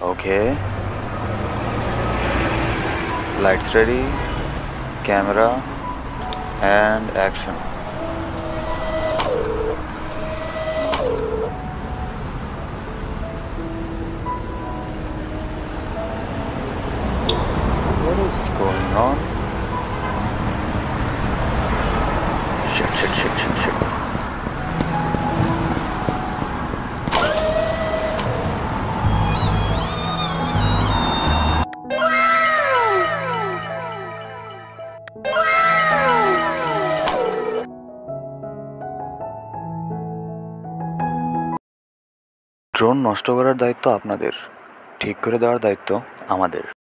Okay. Lights ready. Camera and action. What is going on? Shit. Drone নষ্ট করার দায়িত্ব আপনাদের, ঠিক করে দেওয়ার দায়িত্ব আমাদের।